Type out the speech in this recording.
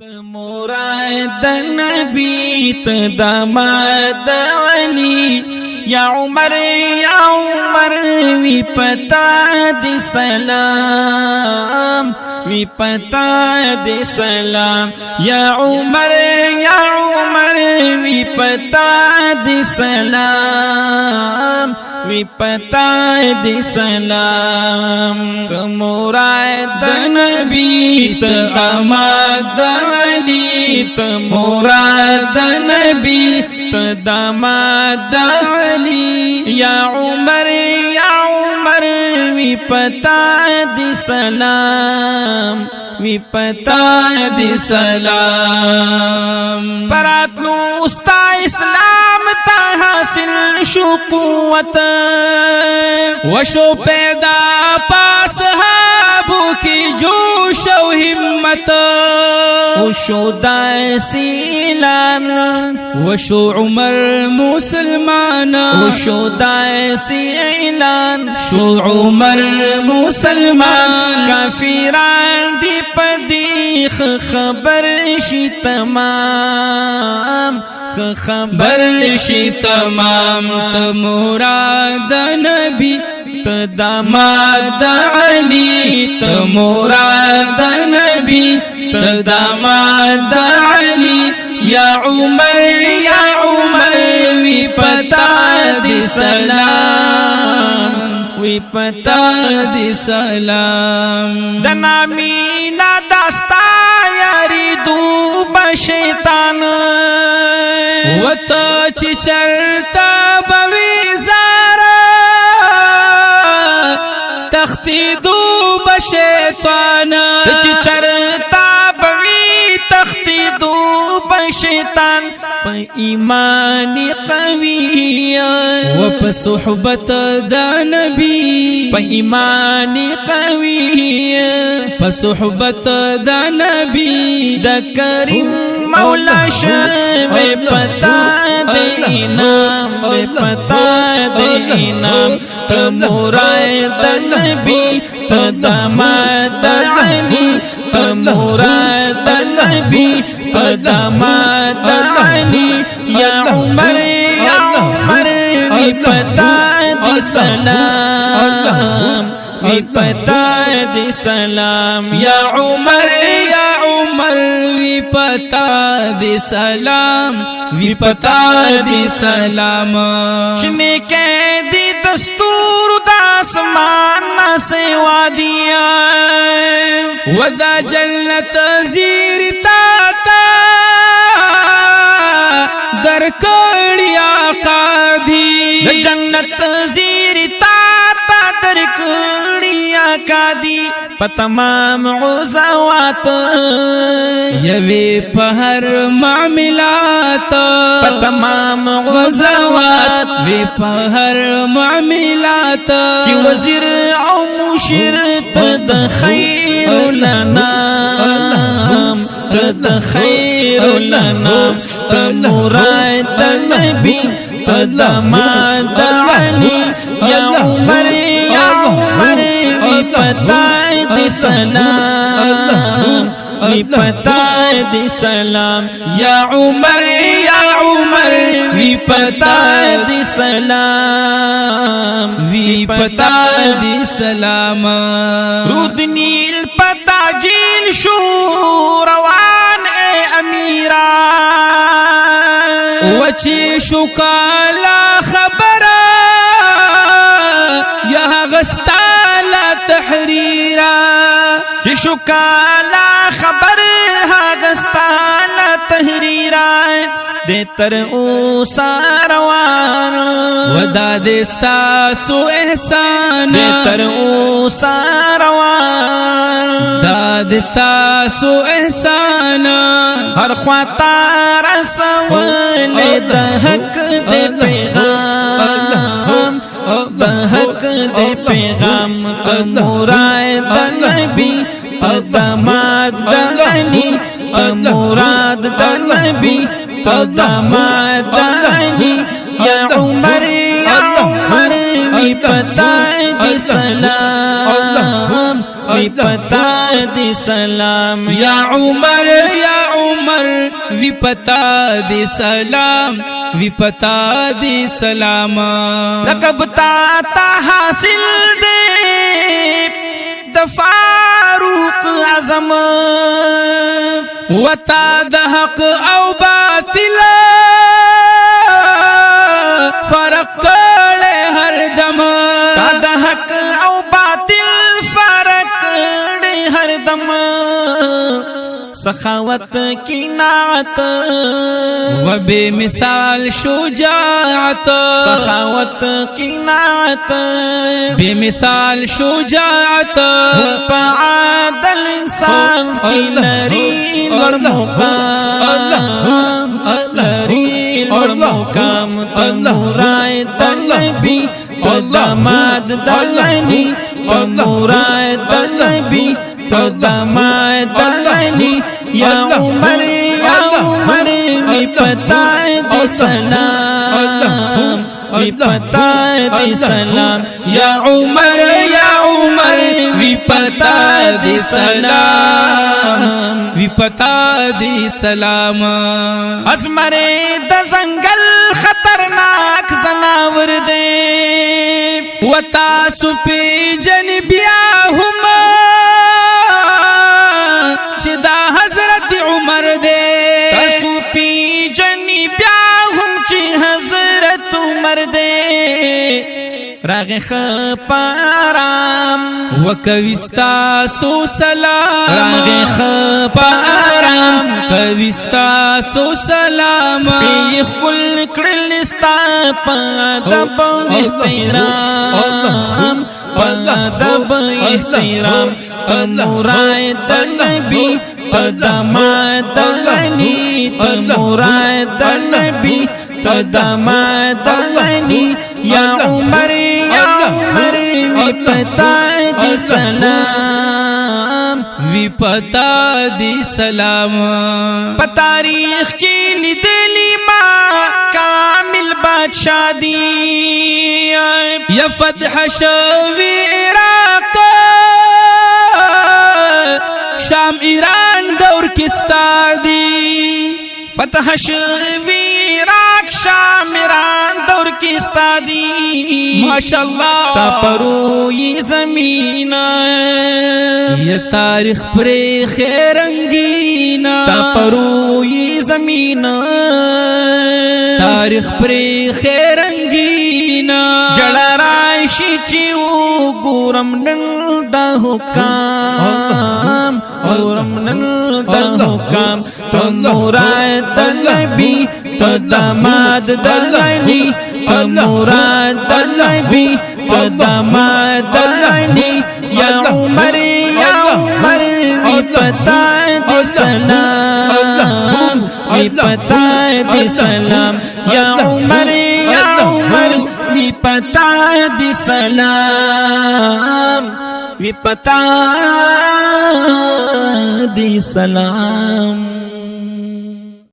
مراد نبی تداماد علی یا عمر وی پتا دی سلام وی پتا دی سلام یا عمر وی پتا دی سلام وی پتا دی سلام مراد نبی تداماد علی مراد نبی تداماد علی یا عمر وی پتا دی سلام وی پتا دی سلام براتلو استا اسلام تا حاصل شو قوت وشو پیدا پاس صحابو کی جوش و ہمت وشو دائسی اعلان وشو عمر مسلمان وشو دائسی اعلان شو عمر مسلمان کافران دی پدیخ خبر شی تمام خبر شی تمام مراد نبی تداماد علی مراد نبی تداماد علی یا عمر وی پتا دی سلام وی پتا دی سلام دنامینا داستا یاری دوب شیطان وتا چی چرتا بوی زارا تختی دوب شیطان چی چرتا بوی تختی دوب شیطان پا ایمانی قوی و پا صحبت دا نبی پا ایمانی قوی پا صحبت دا نبی دا کریم مولا شوی پتا دینام وی پتا دینام تموراد نبی تداماد علی تموراد نبی تداماد علی یا عمر وی پتا دی سلام وی پتا دی سلام یا عمر وی پتا دی سلام وی پتا دی سلام چنے کے دی دستور داسمان سے وادیا ودا جنت زیر تاتا در کڑی آقا دی جنت زیر تاتا در کڑی آقا دی پتمام غزوات یوی پہر معاملات پتمام غزوات وی پہر معاملات کی وزیر او مشیر تد خیر لنام تد خیر لنام تموراد نبی تداماد علی یا عمر وی پتا دی سلام وی پتا دی سلام یا عمر وی پتا دی سلام وی پتا دی سلام رود نیل پتا جیل شو روان اے امیران وچی شکالا خبرا یا غستالا تحریرا چی شکالا خبر غستالا تحریرا دے تر اوسا روان ودا دستا سو احسان دے تر اوسا روان دا دستا سو احسان ہر خواتا رسول دا حق دے پیغام دا حق دے پیغام مراد نبی تداماد علی مراد نبی تداماد علی یا عمر وی پتا دی سلام وی پتا دی سلام یا عمر یا وی پتا دی سلام وی پتا دی سلام لقب تا حاصل دے د فاروق اعظم وتا د حق او باطل فرق کړه هر دم تا د حق او باطل فرق کړه هر دم سخاوت کی نعت و بے مثال شجاعت سخاوت کی نعت بے مثال شجاعت عادل انسان کی لری لڑ مقام لری لڑ مقام تنورائے دلبی تداماد دلنی تنورائے دلبی تداماد دلنی یا عمر وی پتا دی سلام وی پتا دی سلام یا عمر وی پتا دی سلام وی پتا دی سلام ازمر د زنگل خطرناک زناور دے وتا سپی جن بیا هم چې دا حضرت عمر دے تاسو پی جنی بیا هم چې حضرت عمر دے راغ خپارام وکوستا سو سلام راغ خپارام کوستا سو سلام پیخ کل کړل استا پدب احترام پدب احترام تنورائے دلبی تداماد دلنی تنورائے دلبی تداماد دلنی یا عمر وی پتا دی سلام وی پتا دی سلام پتاریخ کی لیدلی ما کامل بادشاہ دی یا فتح شوی عراق شام ایران دور کستا دی فتح شوی عراق شام ایران دور کستا دی ماشاءاللہ تا پروی زمین یہ تاریخ پر خیرنگینا تا پروی زمین تاریخ پر خیرنگینا جڑا راشی چیو گورم نن دا حکام گورم نن دا حکام تنورائے دلبی تداماد دلنی تنورائے دلبی تداماد دلنی یا عمر وی پتا دی سلام وی پتا دی سلام یا عمر وی پتا دی سلام وی پتا دی سلام